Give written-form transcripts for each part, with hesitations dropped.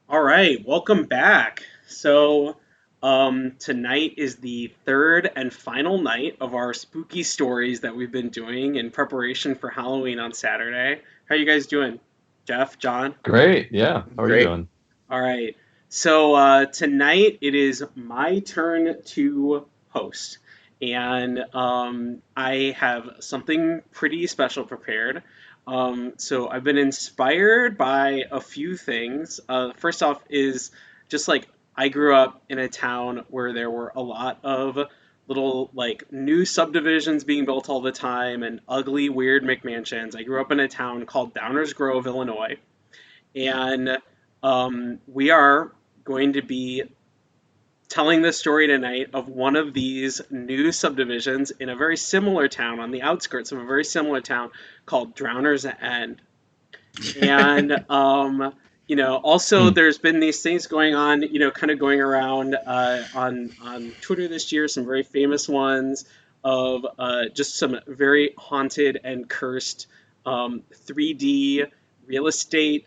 All right, welcome back. Tonight is the third and final night of our spooky stories that we've been doing in preparation for Halloween on Saturday. How you guys doing? Jeff, John? Great. Yeah. How are you Great. doing? All right. Tonight it is my turn to host, and I have something pretty special prepared. I've been inspired by a few things. First off, is just like I grew up in a town where there were a lot of little like new subdivisions being built all the time and ugly, weird McMansions. I grew up in a town called Downers Grove, Illinois, and we are going to be telling the story tonight of one of these new subdivisions in a very similar town on the outskirts of a very similar town called Drowner's End. And also Hmm. there's been these things going on, kind of going around on Twitter this year, some very famous ones of just some very haunted and cursed 3D real estate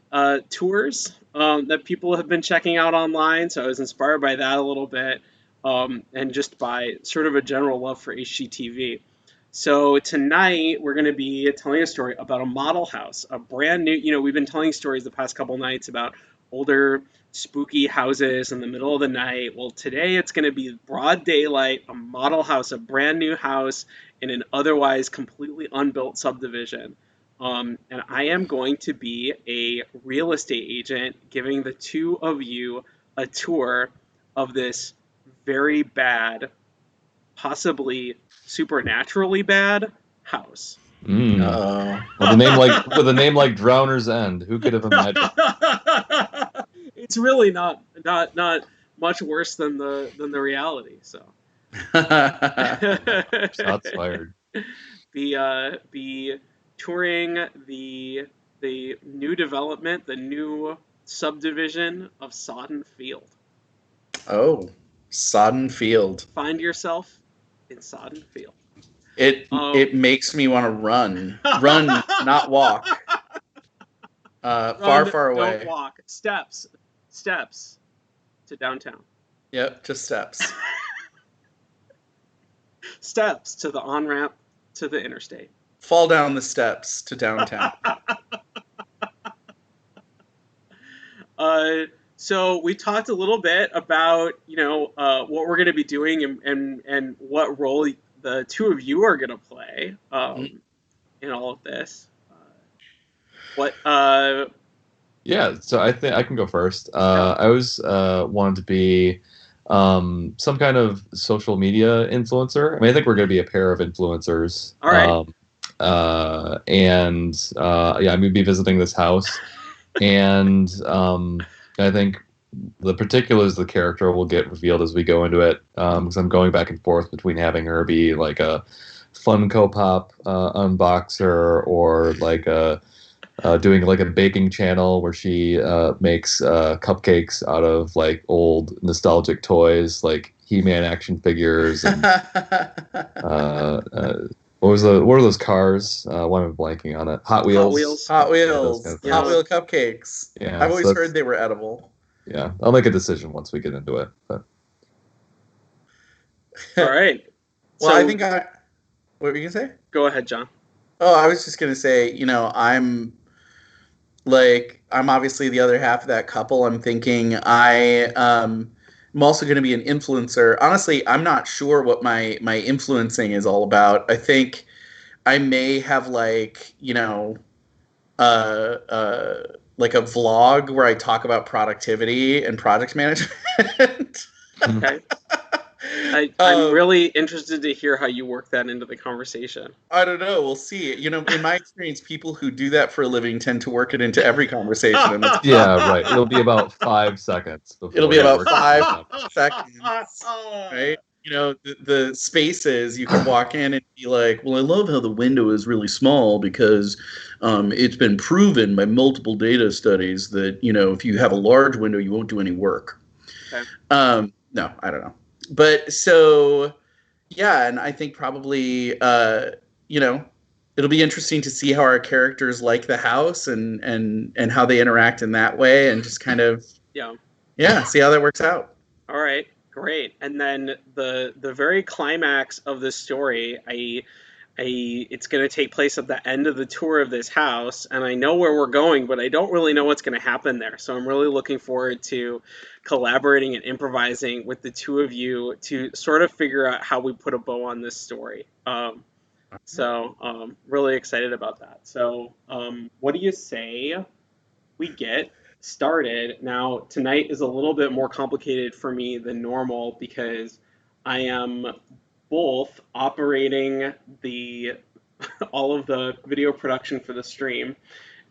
tours that people have been checking out online. So I was inspired by that a little bit, and just by sort of a general love for HGTV. So tonight we're going to be telling a story about a model house, a brand new, we've been telling stories the past couple nights about older spooky houses in the middle of the night. Well, today it's going to be broad daylight, a model house, a brand new house in an otherwise completely unbuilt subdivision. And I am going to be a real estate agent giving the two of you a tour of this very bad, possibly supernaturally bad house. Mm. Oh. Well, the name like with a name like Drowner's End, who could have imagined? It's really not much worse than the reality. So Shots fired. be touring the new development, the new subdivision of Sodden Field. Oh, sodden field. Find yourself in Sodden Field. It Um, it makes me want to run, not walk. Far, Run, far don't away. walk. Steps to downtown. Yep, just steps. Steps to the on ramp to the interstate. Fall down the steps to downtown. uh, so we talked a little bit about what we're going to be doing and what role the two of you are going to play in all of this. What Yeah. So I think I can go first. Yeah. I always wanted to be some kind of social media influencer. I mean, I think we're going to be a pair of influencers. All right. Yeah, I'm going to be visiting this house, and I think the particulars of the character will get revealed as we go into it. Because I'm going back and forth between having her be like a Funko Pop unboxer or like a doing like a baking channel where she makes cupcakes out of like old nostalgic toys like He-Man action figures and what are those cars? Why am I blanking on it? Hot Hot Wheels. Wheels. Hot Yeah, those kind Wheels. of Hot Yeah. things. Wheel cupcakes. Yeah, I've so always that's heard they were edible. yeah. I'll make a decision once we get into it. But All right. Well, I So think I. What were you gonna say? go ahead, John. Oh, I was just gonna say, I'm obviously the other half of that couple. I'm thinking I'm also going to be an influencer. Honestly, I'm not sure what my influencing is all about. I think I may have uh uh like a vlog where I talk about productivity and project management. Okay. I'm um, really interested to hear how you work that into the conversation. I don't know. We'll see. In my experience, people who do that for a living tend to work it into every conversation, and it's yeah, right. It'll be about 5 seconds it'll before be you about work it into the 5 seconds, right? The spaces you can walk in and be like, well, I love how the window is really small because it's been proven by multiple data studies that, if you have a large window, you won't do any work. Okay. No, I don't know. But so, yeah, and I think probably, you know, it'll be interesting to see how our characters like the house and how they interact in that way and just kind of Yeah. Yeah, see how that works out. All right. Great. And then the very climax of this story, it's going to take place at the end of the tour of this house, and I know where we're going, but I don't really know what's going to happen there. So I'm really looking forward to collaborating and improvising with the two of you to sort of figure out how we put a bow on this story. Really excited about that. So, what do you say we get started? Now, tonight is a little bit more complicated for me than normal because I am both operating the all of the video production for the stream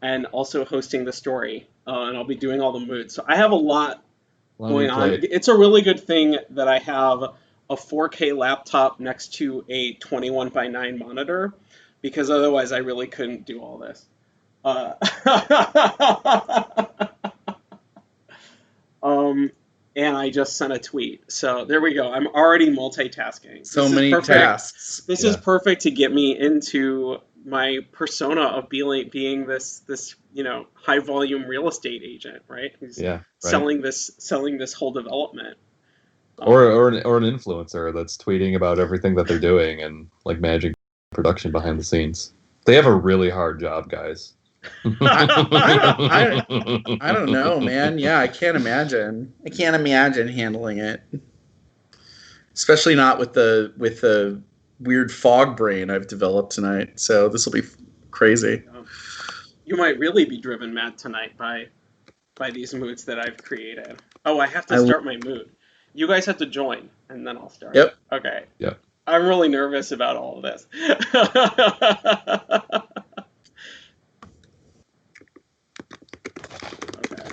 and also hosting the story. And I'll be doing all the moods. So I have a lot On your going on. plate. It's a really good thing that I have a 4K laptop next to a 21 by 9 monitor because otherwise I really couldn't do all this. Uh, um, and I just sent a tweet. So there we go. I'm already multitasking. So This is many perfect. tasks. This Yeah. is perfect to get me into my persona of being this high volume real estate agent, right? Who's Yeah, right. selling this whole development. Or an influencer that's tweeting about everything that they're doing and like managing production behind the scenes. They have a really hard job, guys. I don't know, man. Yeah, I can't imagine. I can't imagine handling it, especially not with the weird fog brain I've developed tonight. So this will be crazy. You might really be driven mad tonight by these moods that I've created. Oh, I have to I start my mood. You guys have to join, and then I'll start it. Yep. Okay. Yeah. I'm really nervous about all of this. Okay.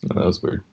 That was weird.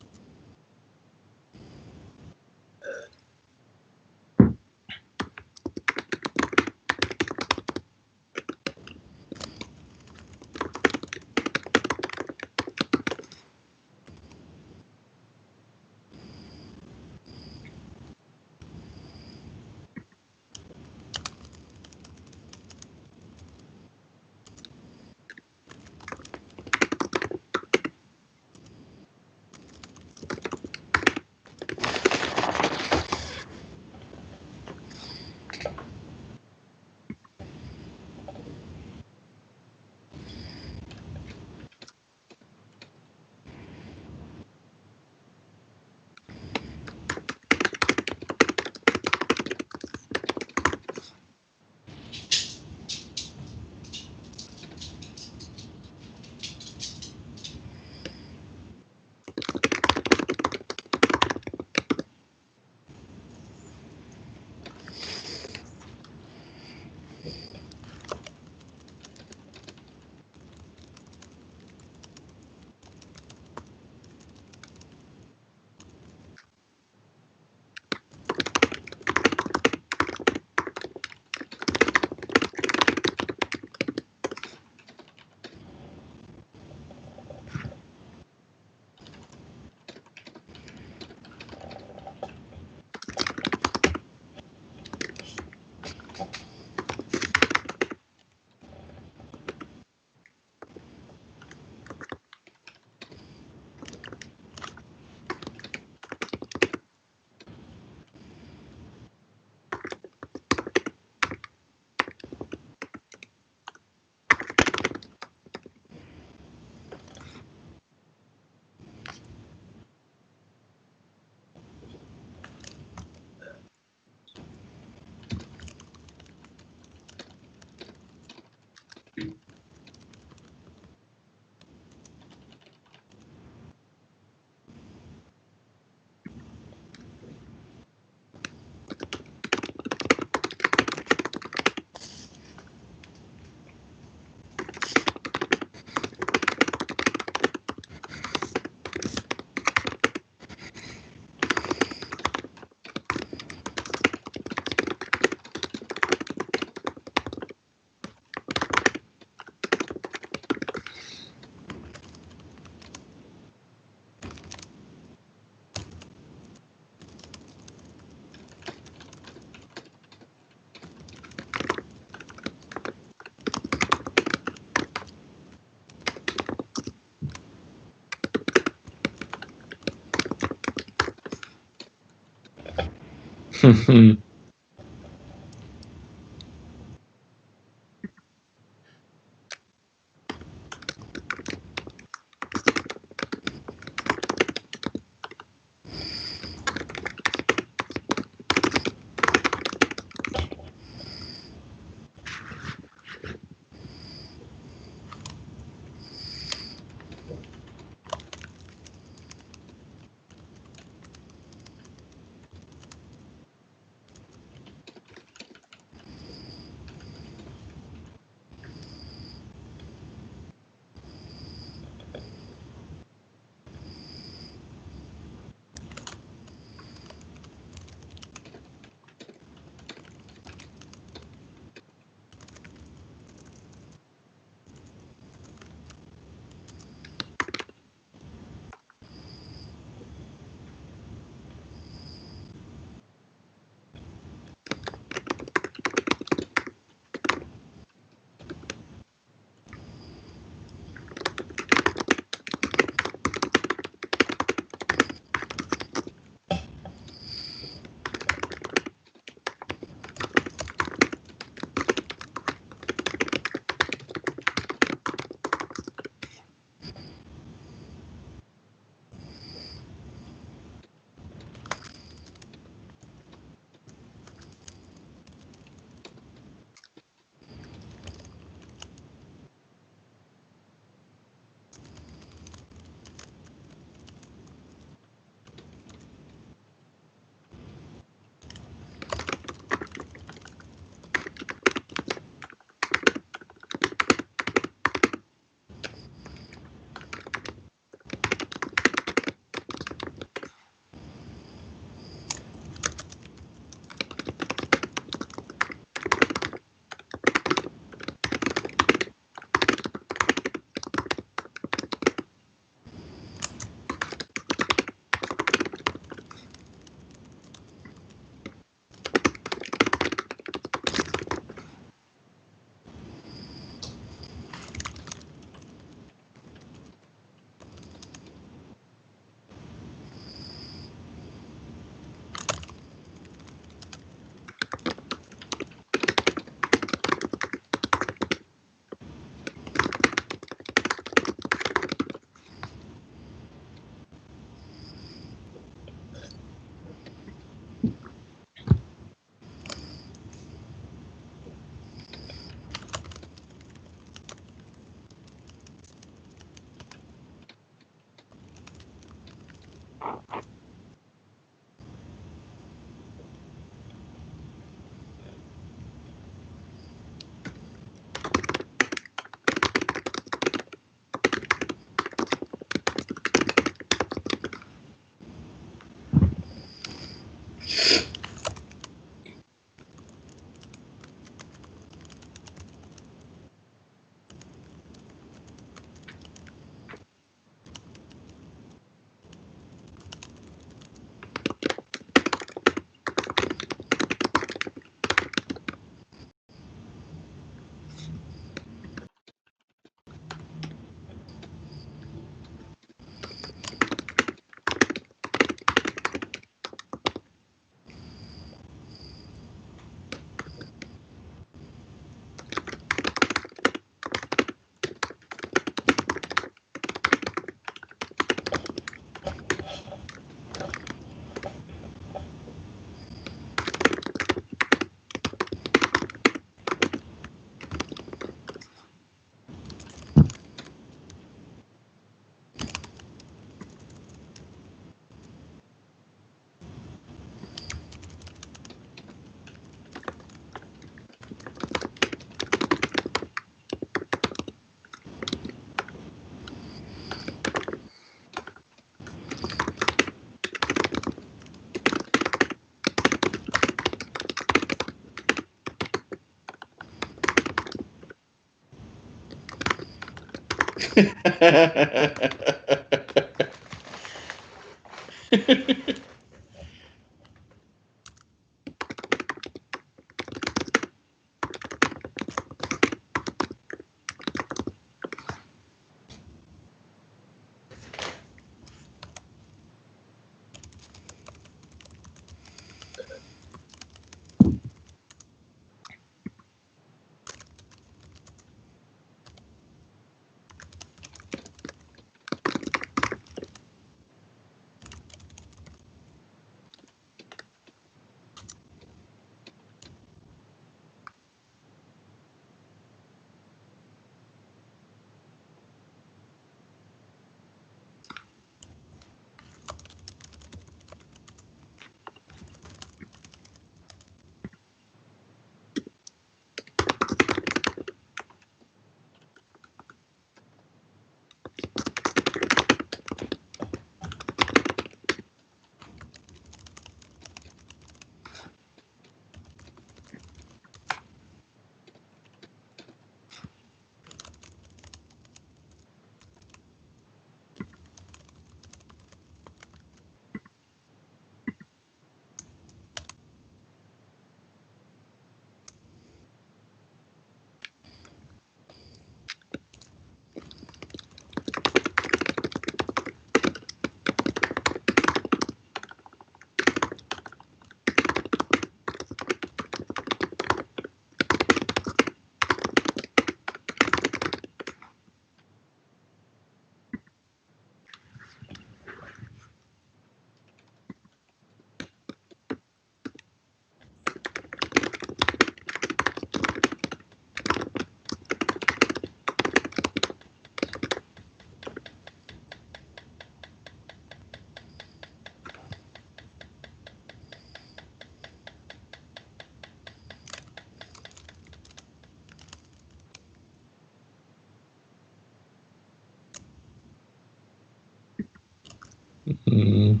Mm.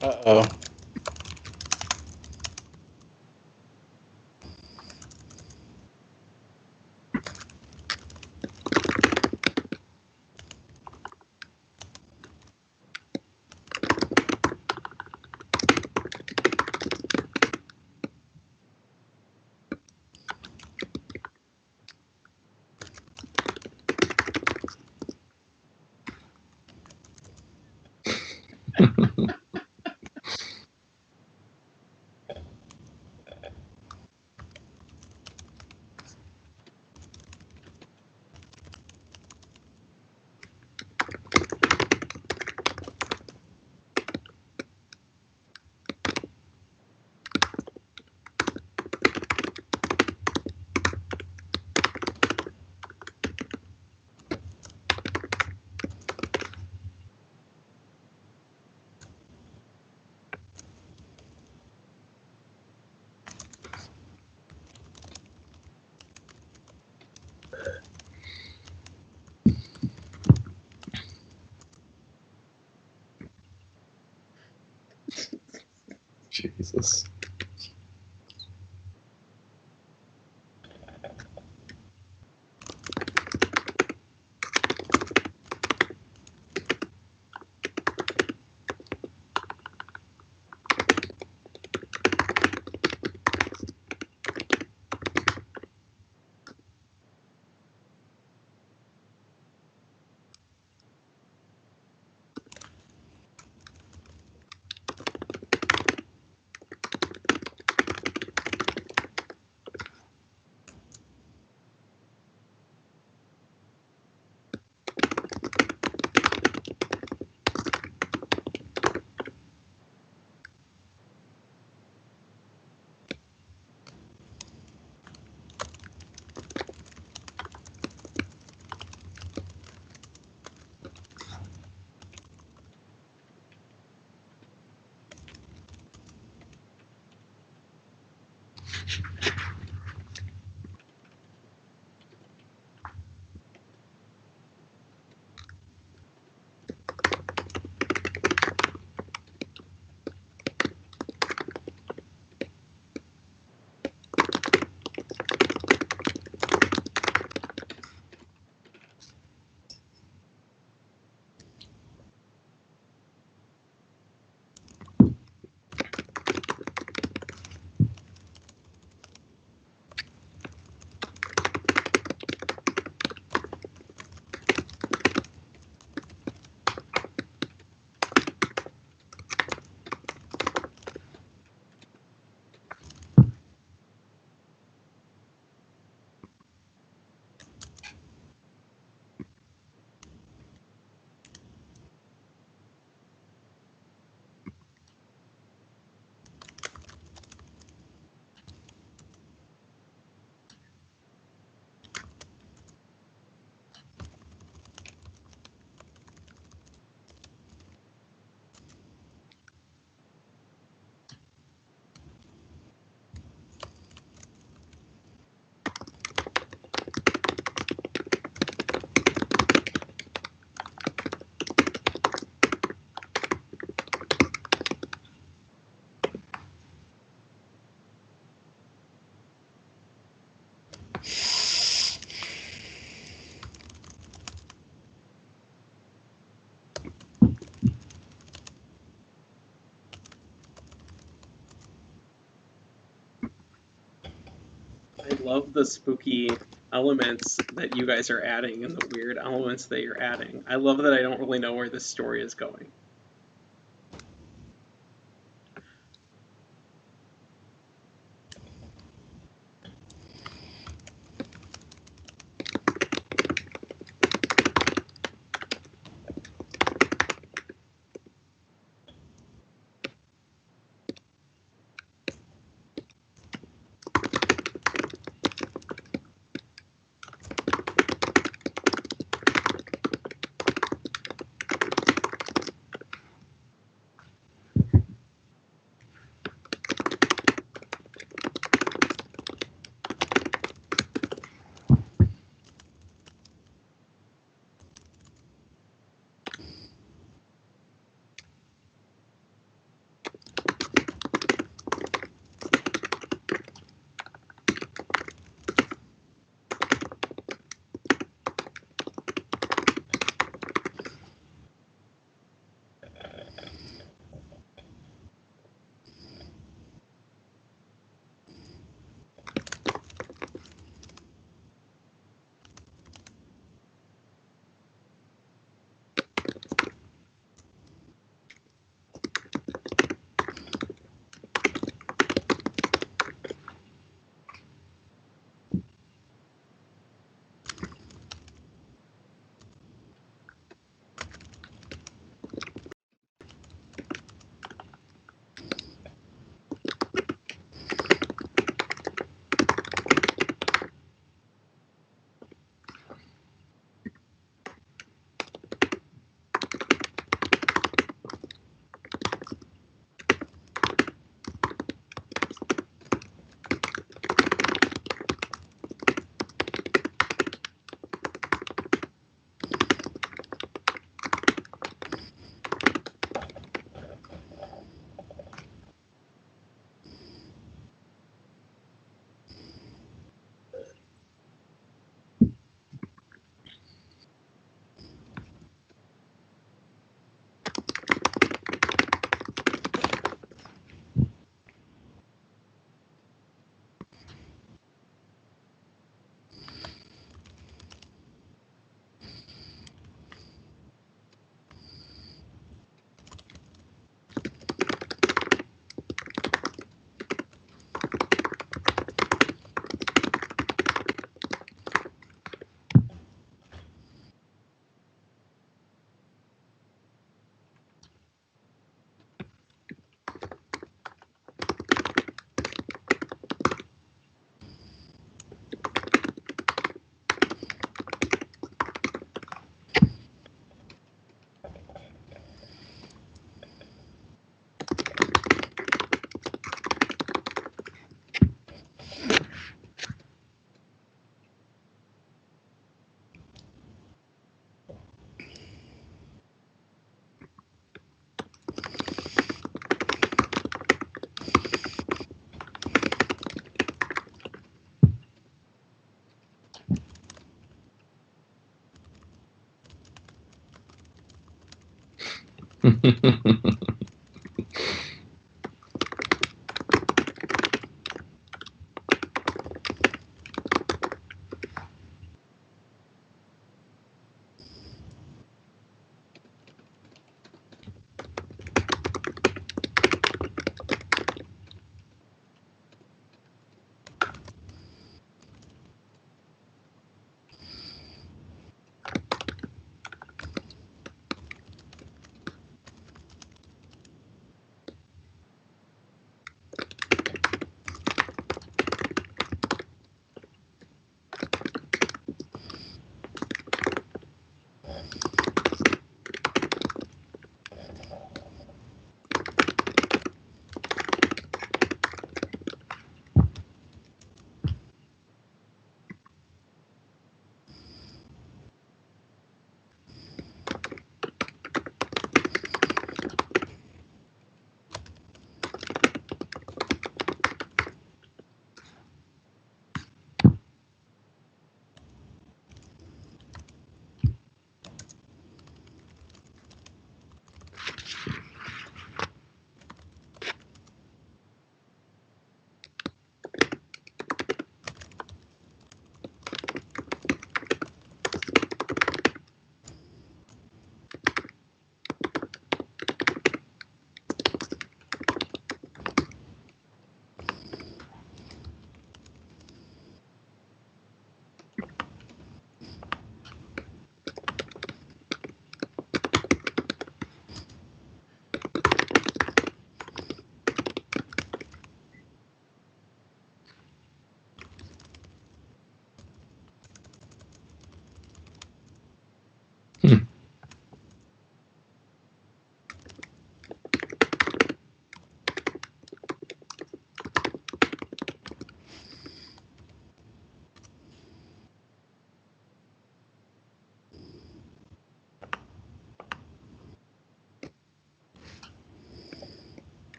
Uh-oh. Jesus. love the spooky elements that you guys are adding and the weird elements that you're adding. I love that I don't really know where this story is going.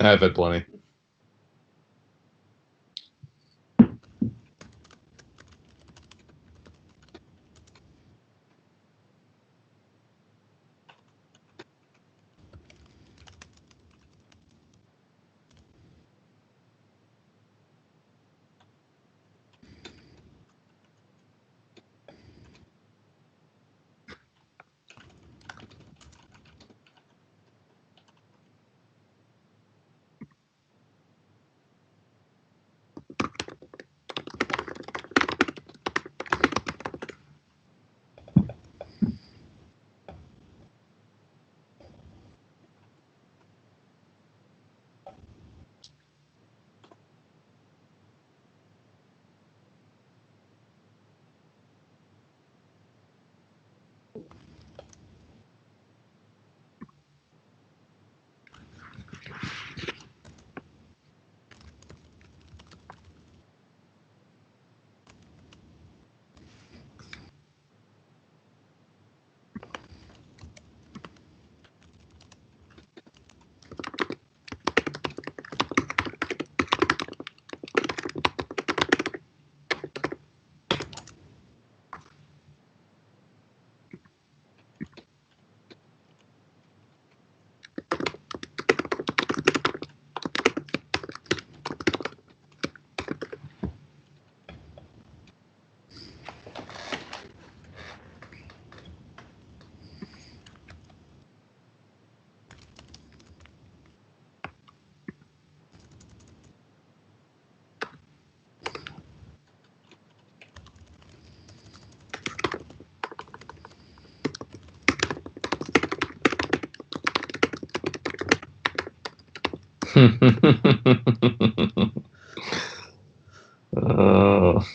I've had plenty. Oh.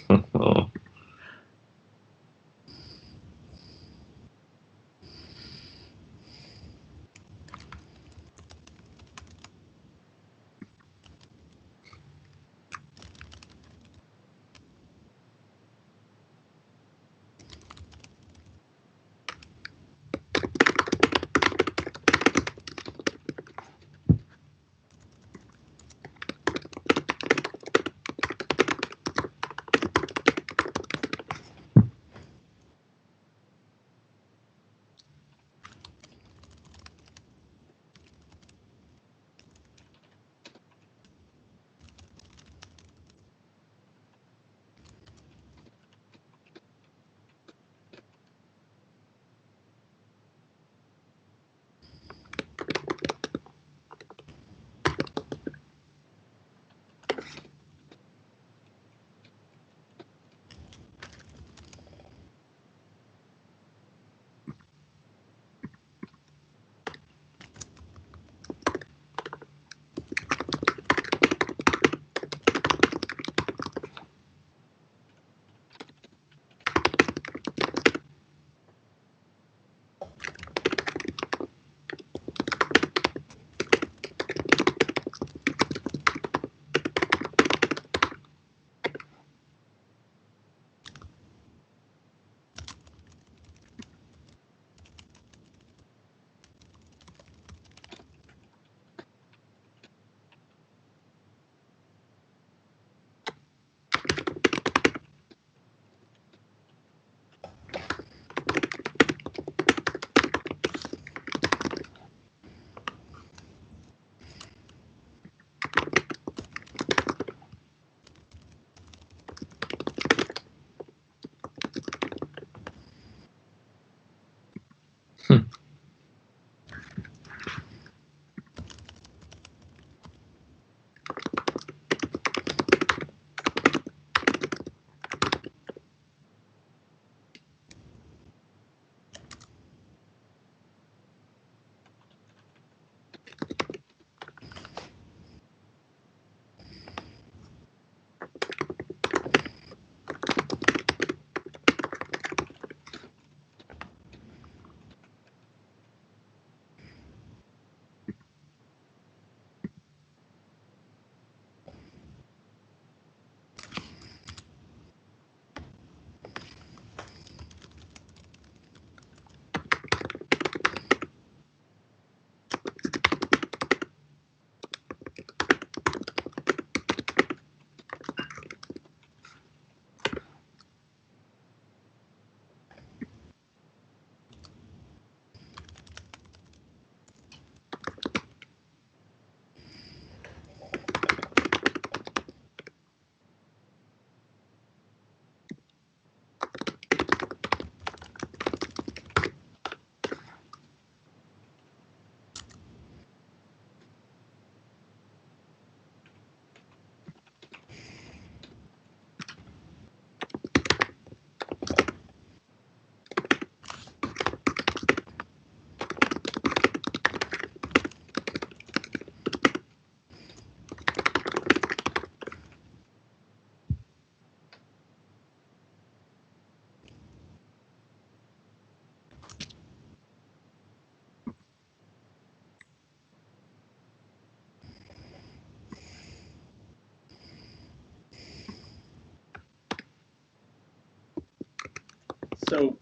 So,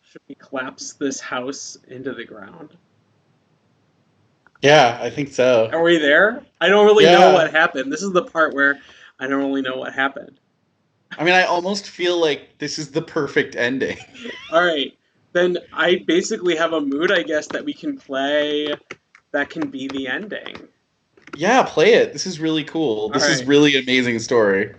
should we collapse this house into the ground? Yeah, I think so. Are we there? I don't really know Yeah. what happened. This is the part where I don't really know what happened. I mean, I almost feel like this is the perfect ending. All right. Then I basically have a mood, I guess, that we can play that can be the ending. Yeah, play it. This is really cool. All This is right. really amazing story.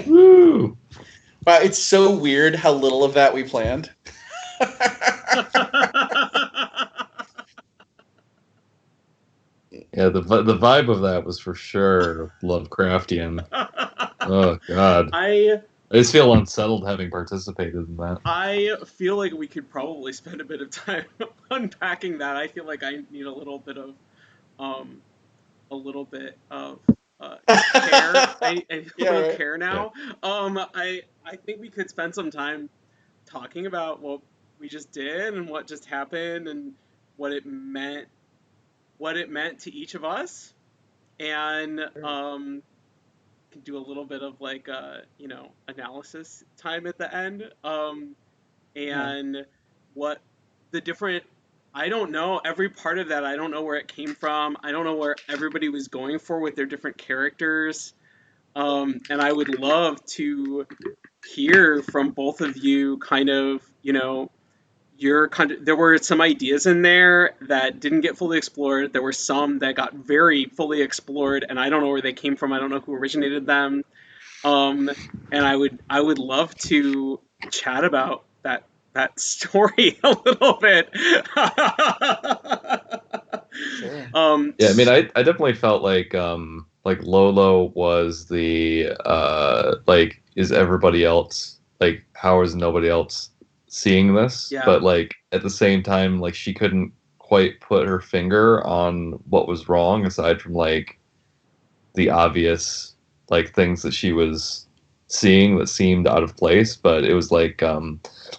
Woo! Wow, it's so weird how little of that we planned. Yeah, the vibe of that was for sure Lovecraftian. Oh God, I I just feel unsettled having participated in that. I feel like we could probably spend a bit of time unpacking that. I feel like I need a little bit of um a little bit of care. I need a Yeah, little right. care Yeah. now. I think we could spend some time talking about what we just did and what just happened and what it meant what it meant to each of us, and can do a little bit of like analysis time at the end, Yeah. and what the different, I don't know every part of that. I don't know where it came from. I don't know where everybody was going for with their different characters. And I would love to hear from both of you kind of, your kind of, there were some ideas in there that didn't get fully explored. There were some that got very fully explored, and I don't know where they came from. I don't know who originated them. Um, and I would love to chat about that story a little bit. Sure. Yeah, I mean, I definitely felt like Lolo was the like, is everybody else, like, how is nobody else seeing this? Yeah, But like at the same time, like she couldn't quite put her finger on what was wrong aside from like the obvious like things that she was seeing that seemed out of place. But it was like I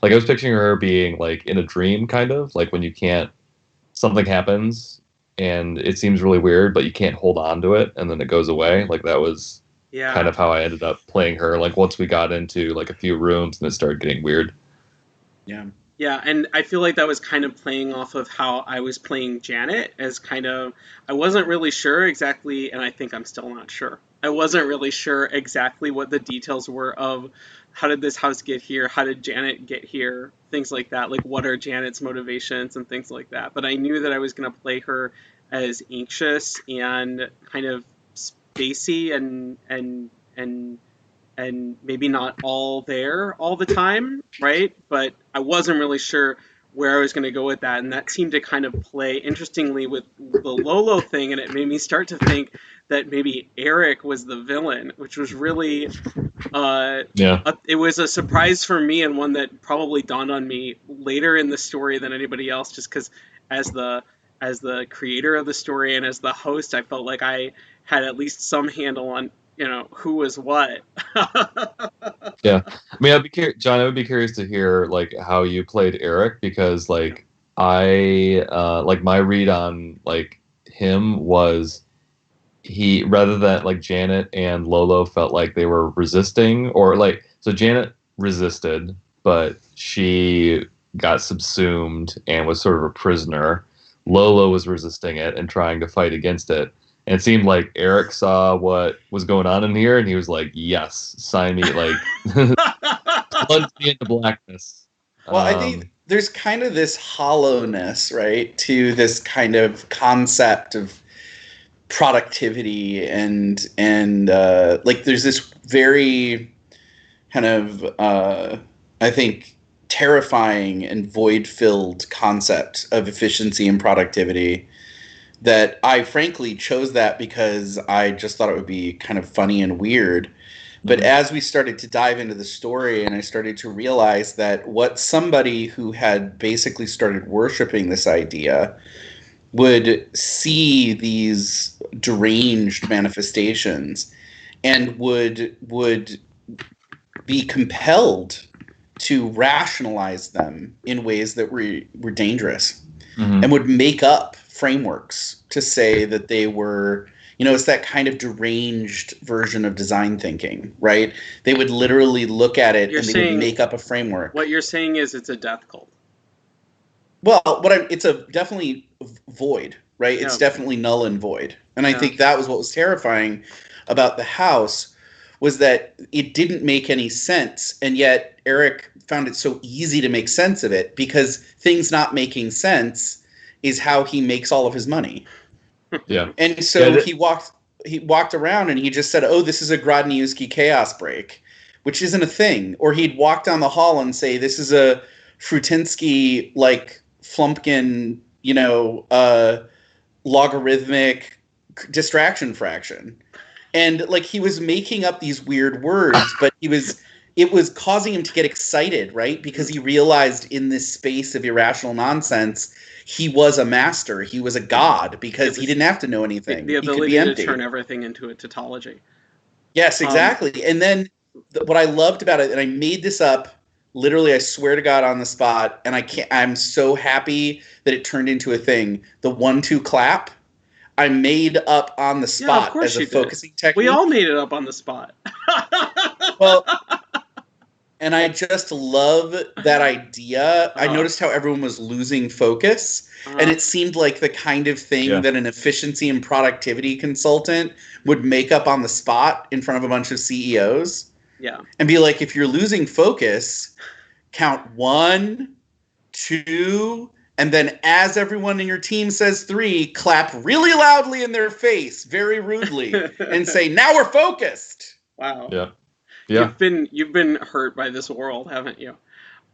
was picturing her being like in a dream, kind of like when you can't, something happens and it seems really weird, but you can't hold on to it and then it goes away. Like that was kind yeah. of how I ended up playing her. Like once we got into like a few rooms and it started getting weird. Yeah. Yeah, and I feel like that was kind of playing off of how I was playing Janet, as kind of, I wasn't really sure exactly, and I think I'm still not sure. I wasn't really sure exactly what the details were of how did this house get here, how did Janet get here, things like that, like what are Janet's motivations and things like that. But I knew that I was going to play her as anxious and kind of spacey and maybe not all there all the time, right? But I wasn't really sure where I was going to go with that, and that seemed to kind of play interestingly with the Lolo thing, and it made me start to think that maybe Eric was the villain, which was really Yeah. it was a surprise for me, and one that probably dawned on me later in the story than anybody else, just because as the as the creator of the story and as the host, I felt like I had at least some handle on who was what. Yeah. I mean, John, I would be curious to hear like how you played Eric because like I like my read on like him was he, rather than like Janet and Lolo felt like they were resisting, or like, so Janet resisted, but she got subsumed and was sort of a prisoner. Lolo was resisting it and trying to fight against it. And it seemed like Eric saw what was going on in here and he was like, yes, sign me, like, plunge me into blackness. Well, I think there's kind of this hollowness, right, to this kind of concept of productivity and like there's this very kind of I think terrifying and void-filled concept of efficiency and productivity that I frankly chose that because I just thought it would be kind of funny and weird. But as we started to dive into the story and I started to realize that what somebody who had basically started worshiping this idea would see these deranged manifestations and would be compelled to rationalize them in ways that were dangerous and would make up frameworks to say that they were, it's that kind of deranged version of design thinking, right? They would literally look at it and they would make up a framework. What you're saying is it's a death cult. Well, it's a definitely void, right? It's definitely null and void. And I think that was what was terrifying about the house, was that it didn't make any sense. And yet Eric found it so easy to make sense of it because things not making sense is how he makes all of his money. Yeah. And so he he walked around and he just said, "Oh, this is a Grodniewski chaos break," which isn't a thing. Or he'd walk down the hall and say, "This is a Frutinsky like Flumpkin, logarithmic distraction fraction." And like he was making up these weird words, but it was causing him to get excited, right? Because he realized in this space of irrational nonsense, he was a master. He was a god because he didn't have to know anything. The ability to turn everything into a tautology. Yes, exactly. And then what I loved about it, and I made this up, literally, I swear to God, on the spot, and I'm so happy that it turned into a thing. The 1-2 clap, I made up on the spot as a focusing technique. We all made it up on the spot. Well, and I just love that idea. I noticed how everyone was losing focus, and it seemed like the kind of thing that an efficiency and productivity consultant would make up on the spot in front of a bunch of CEOs. Yeah. And be like, if you're losing focus, count 1, 2, and then as everyone in your team says 3, clap really loudly in their face, very rudely, and say, "Now we're focused." Wow. Yeah. Yeah. You've been hurt by this world, haven't you?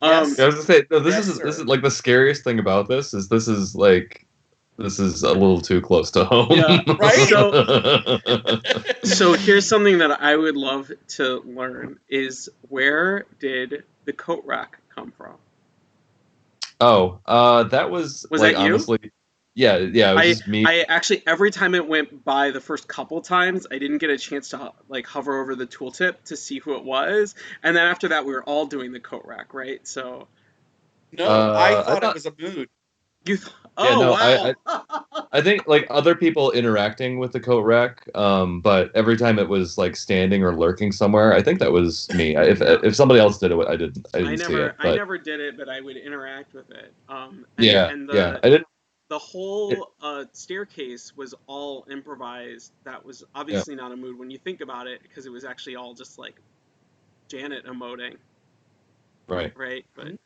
Yes. I was gonna say, no, this is like the scariest thing about this is this is a little too close to home. Yeah, right. So here's something that I would love to learn is where did the coat rack come from? Oh, that was like, that you? honestly, yeah, it was just me. I actually, every time it went by the first couple times, I didn't get a chance to like hover over the tooltip to see who it was, and then after that, we were all doing the coat rack, right? So, no, I thought it was a mood. Wow. I think like other people interacting with the coat rack, but every time it was like standing or lurking somewhere, I think that was me. If somebody else did it, I didn't see it. But I never did it, but I would interact with it. I didn't. The whole staircase was all improvised. That was obviously not a mood when you think about it, because it was actually all just like Janet emoting. Right. But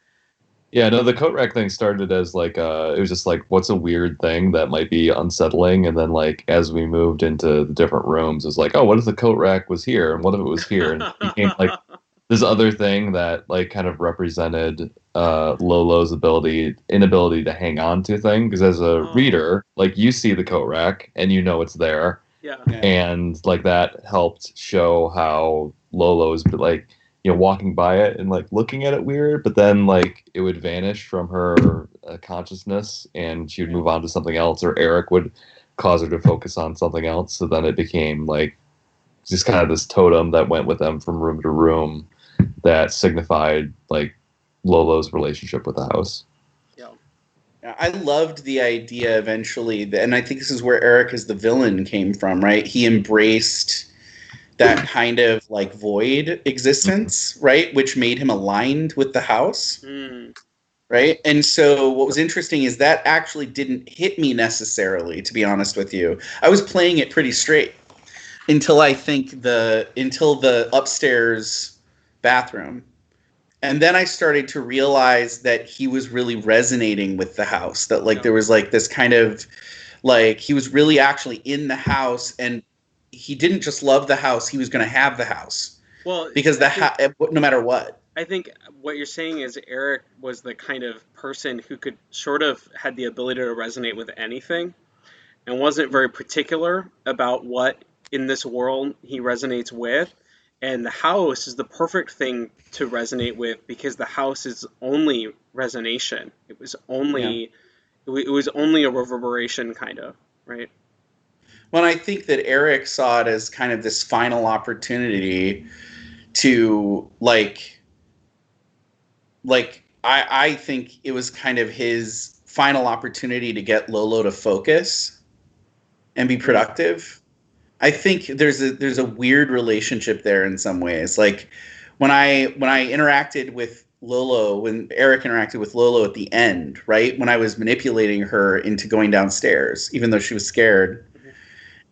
yeah, no, the coat rack thing started as like it was just like, what's a weird thing that might be unsettling, and then like as we moved into the different rooms, it was like, oh, what if the coat rack was here, and what if it was here, and it became like this other thing that like kind of represented Lolo's inability to hang on to things, because as a reader, like you see the coat rack and you know it's there, and like that helped show how Lolo's like, walking by it and like looking at it weird, but then like it would vanish from her consciousness and she would move on to something else, or Eric would cause her to focus on something else. So then it became like just kind of this totem that went with them from room to room that signified like Lolo's relationship with the house. Yeah, I loved the idea eventually, and I think this is where Eric as the villain came from, right? He embraced that kind of like void existence, right? Which made him aligned with the house, right? And so what was interesting is that actually didn't hit me necessarily, to be honest with you. I was playing it pretty straight until the upstairs bathroom. And then I started to realize that he was really resonating with the house, that like there was like this kind of like he was really actually in the house, and he didn't just love the house, he was going to have the house. Well, because no matter what. I think what you're saying is Eric was the kind of person who could sort of had the ability to resonate with anything and wasn't very particular about what in this world he resonates with. And the house is the perfect thing to resonate with, because the house is only resonation. It was only a reverberation, kind of, right? Well, I think that Eric saw it as kind of this final opportunity to I think it was kind of his final opportunity to get Lolo to focus and be productive. I think there's a weird relationship there in some ways. Like when I interacted with Lolo, when Eric interacted with Lolo at the end, right? When I was manipulating her into going downstairs, even though she was scared.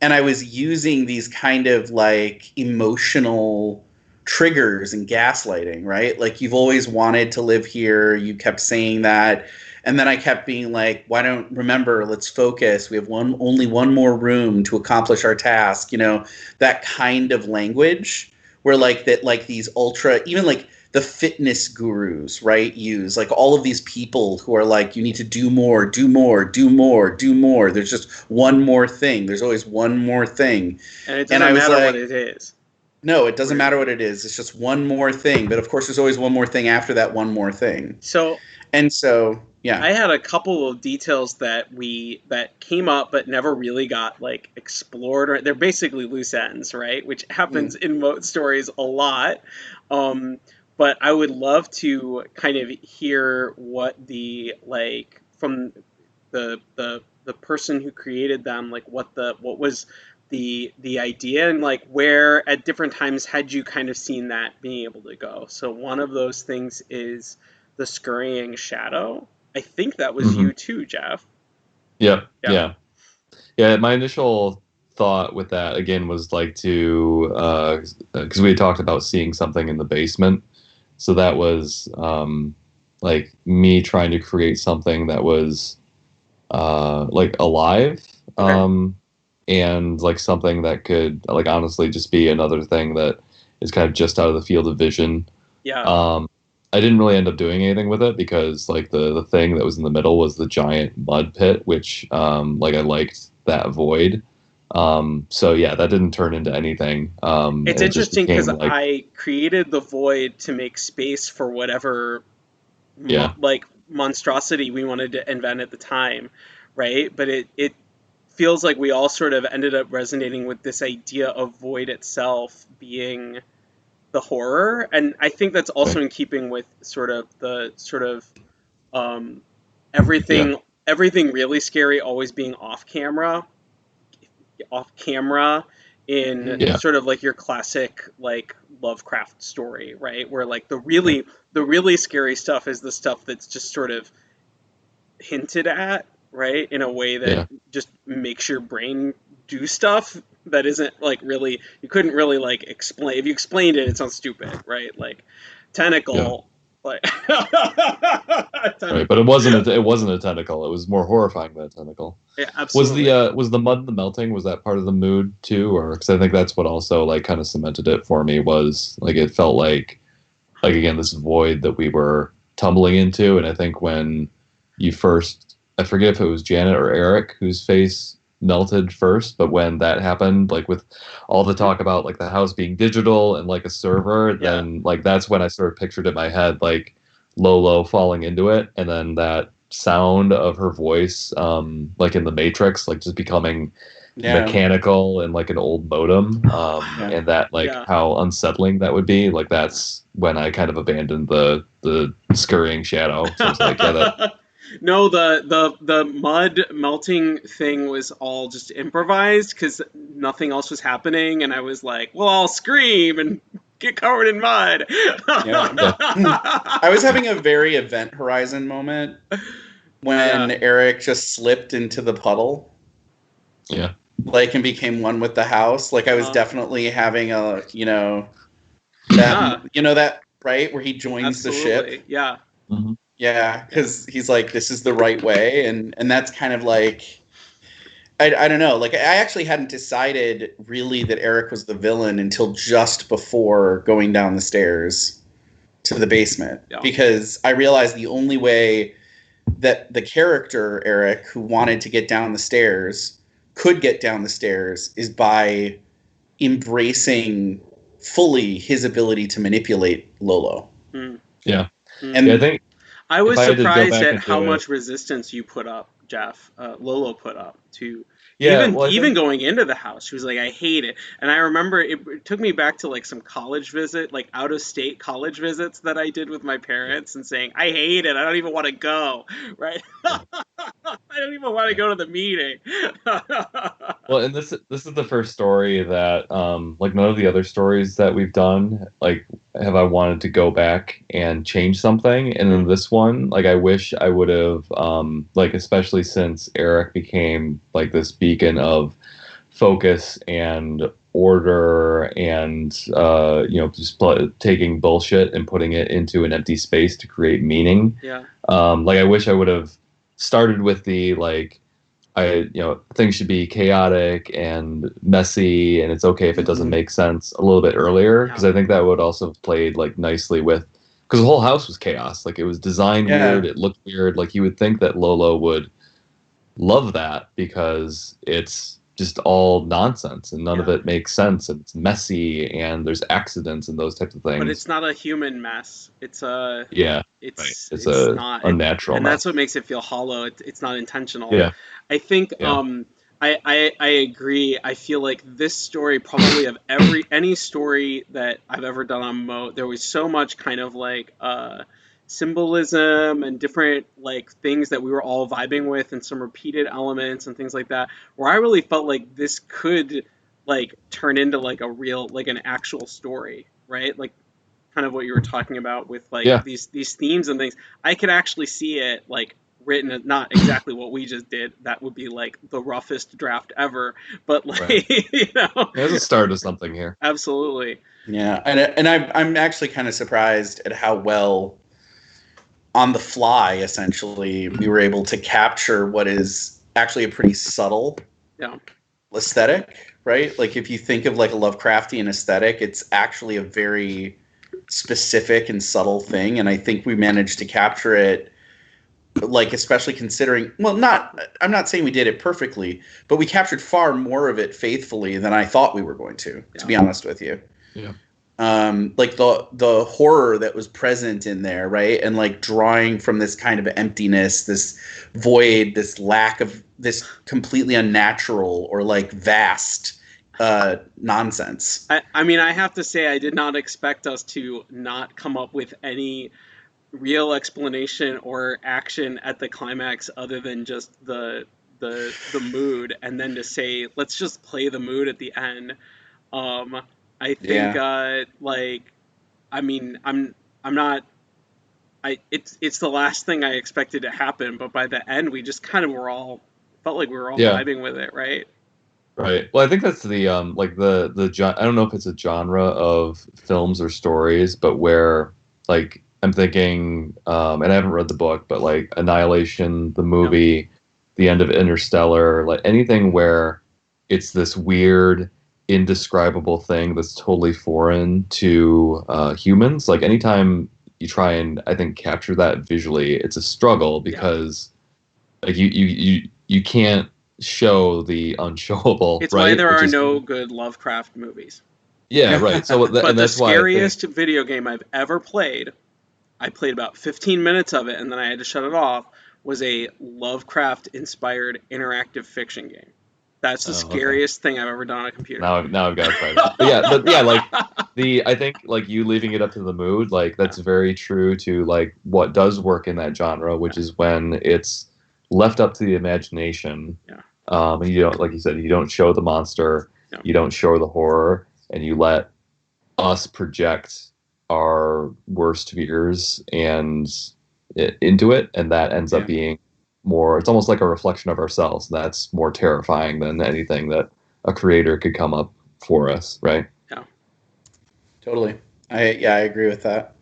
And I was using these kind of like emotional triggers and gaslighting, right? Like, you've always wanted to live here. You kept saying that. And then I kept being like, why don't remember, let's focus. We have only one more room to accomplish our task. That kind of language where like these ultra, even like the fitness gurus, right, use like all of these people who are like, you need to do more, do more, do more, do more. There's just one more thing. There's always one more thing. And it doesn't matter what it is. No, it doesn't matter what it is. It's just one more thing. But of course, there's always one more thing after that one more thing. So, yeah. I had a couple of details that came up but never really got like explored. Or they're basically loose ends, right? Which happens in Mote stories a lot. But I would love to kind of hear what from the person who created them, like what was the idea, and like where at different times had you kind of seen that being able to go. So one of those things is the scurrying shadow. I think that was you too, Jeff. Yeah. My initial thought with that again was like to because we had talked about seeing something in the basement. So that was like me trying to create something that was like alive, and like something that could like honestly just be another thing that is kind of just out of the field of vision. Yeah. I didn't really end up doing anything with it because like the thing that was in the middle was the giant mud pit, which like I liked that void. So yeah, that didn't turn into anything. It's interesting because like, I created the void to make space for whatever monstrosity we wanted to invent at the time, right? But it feels like we all sort of ended up resonating with this idea of void itself being the horror, and I think that's also in keeping with everything really scary always being off camera in sort of like your classic like Lovecraft story, right? Where like the really scary stuff is the stuff that's just sort of hinted at, right? In a way that just makes your brain do stuff that isn't like really, you couldn't really like explain. If you explained it, it sounds stupid, right? Like tentacle. Like right, but it wasn't a tentacle. It was more horrifying than a tentacle. Yeah, absolutely. Was the mud and the melting, was that part of the mood too, or because I think that's what also like kind of cemented it for me, was like it felt like again this void that we were tumbling into. And I think when you first, I forget if it was Janet or Eric whose face melted first, but when that happened, like with all the talk about like the house being digital and like a server, then like that's when I sort of pictured in my head like Lolo falling into it, and then that sound of her voice like in the Matrix, like just becoming mechanical and like an old modem, and that like how unsettling that would be. Like that's when I kind of abandoned the scurrying shadow. So it's like No, the mud melting thing was all just improvised because nothing else was happening, and I was like, well, I'll scream and get covered in mud. I was having a very Event Horizon moment when Eric just slipped into the puddle. Yeah. Like, and became one with the house. Like, I was definitely having a, that, right, where he joins the ship. Yeah. Mm-hmm. Yeah, because he's like, this is the right way, and that's kind of like, I don't know, like I actually hadn't decided really that Eric was the villain until just before going down the stairs to the basement, because I realized the only way that the character Eric, who wanted to get down the stairs, could get down the stairs is by embracing fully his ability to manipulate Lolo. Yeah, and I think. I was surprised at how much resistance you put up, Jeff. Lolo put up to even going into the house. She was like, "I hate it," and I remember it took me back to like some college visit, like out of state college visits that I did with my parents, and saying, "I hate it. I don't even want to go." Right? I don't even want to go to the meeting. Well, and this is the first story that like none of the other stories that we've done like have I wanted to go back and change something, and in this one, like I wish I would have like, especially since Eric became like this beacon of focus and order and just taking bullshit and putting it into an empty space to create meaning. Yeah. Like I wish I would have started with the things should be chaotic and messy, and it's okay if it doesn't make sense a little bit earlier, because I think that would also have played like nicely with, because the whole house was chaos. Like it was designed weird, it looked weird. Like you would think that Lolo would love that because it's just all nonsense and none of it makes sense, and it's messy and there's accidents and those types of things. But it's not a human mess. It's a it's not unnatural and mess. that's what makes it feel hollow. It's not intentional. Yeah. I think I agree. I feel like this story, probably of any story that I've ever done on Mote, there was so much kind of like symbolism and different like things that we were all vibing with, and some repeated elements and things like that, where I really felt like this could like turn into like a real, like an actual story, right? Like kind of what you were talking about with like these themes and things. I could actually see it like written, not exactly what we just did. That would be like the roughest draft ever, but like there's a start of something here. Absolutely. Yeah, and I'm actually kind of surprised at how well, on the fly, essentially, we were able to capture what is actually a pretty subtle aesthetic, right? Like if you think of like a Lovecraftian aesthetic, it's actually a very specific and subtle thing, and I think we managed to capture it, like especially considering, I'm not saying we did it perfectly, but we captured far more of it faithfully than I thought we were going to be honest with you. Yeah. Like the horror that was present in there, right? And like drawing from this kind of emptiness, this void, this lack of, this completely unnatural or like vast nonsense. I mean, I have to say, I did not expect us to not come up with any real explanation or action at the climax other than just the mood, and then to say, let's just play the mood at the end. I think like, I mean, I'm not, it's the last thing I expected to happen, but by the end we just kind of felt like we were all vibing with it, right? Right. Well, I think that's the like the I don't know if it's a genre of films or stories, but where like I'm thinking, and I haven't read the book, but like Annihilation, the movie, the end of Interstellar, like anything where it's this weird, indescribable thing that's totally foreign to humans. Like anytime you try and, I think, capture that visually, it's a struggle because like you can't show the unshowable. It's right? why there are no good Lovecraft movies. Yeah, right. So, but and the that's scariest video game I've ever played, I played about 15 minutes of it and then I had to shut it off, was a Lovecraft-inspired interactive fiction game. That's the scariest thing I've ever done on a computer. Now I've got to try that. But yeah, like I think like you leaving it up to the mood, like that's very true to like what does work in that genre, which is when it's left up to the imagination. Yeah. And you don't, like you said, you don't show the monster, you don't show the horror, and you let us project our worst fears and into it, and that ends up being more, it's almost like a reflection of ourselves. That's more terrifying than anything that a creator could come up for us, right? Yeah. Totally. I agree with that.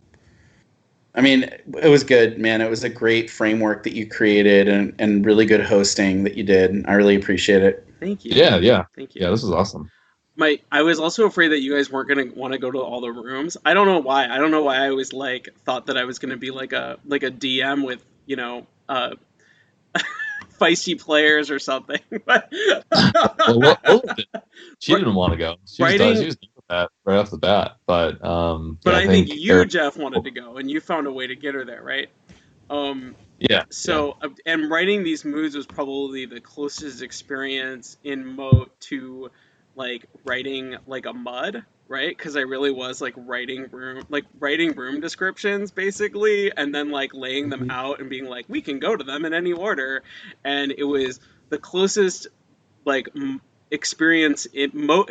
I mean, it was good, man. It was a great framework that you created, and really good hosting that you did. I really appreciate it. Thank you. Yeah. Thank you. Yeah, this was awesome. I was also afraid that you guys weren't gonna want to go to all the rooms. I don't know why. I don't know why I was like thought that I was gonna be like a DM with feisty players or something. Well, she didn't want to go. She was done with that right off the bat. But I think you, Jeff, wanted to go, and you found a way to get her there, right? So, and writing these moods was probably the closest experience in Mote to like writing like a mud, right? Because I really was like writing room descriptions basically, and then like laying them out and being like, we can go to them in any order, and it was the closest like Mote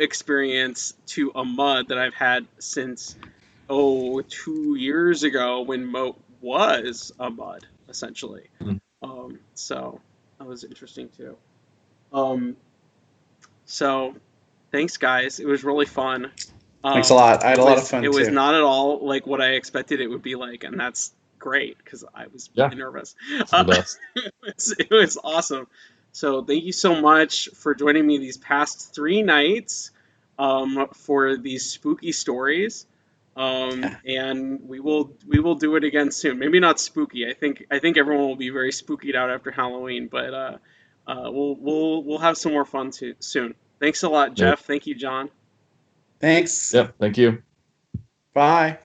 experience to a mud that I've had since 2 years ago when Mote was a mud essentially. So that was interesting too. So thanks, guys. It was really fun. Thanks a lot. I had a lot of fun, It was too. not at all like what I expected it would be like, and that's great because I was really nervous. It's the best. It was awesome. So thank you so much for joining me these past 3 nights for these spooky stories. And we will do it again soon. Maybe not spooky. I think everyone will be very spookied out after Halloween, but we'll have some more fun soon. Thanks a lot, Jeff. Thank you, John. Thanks. Yep. Thank you. Bye.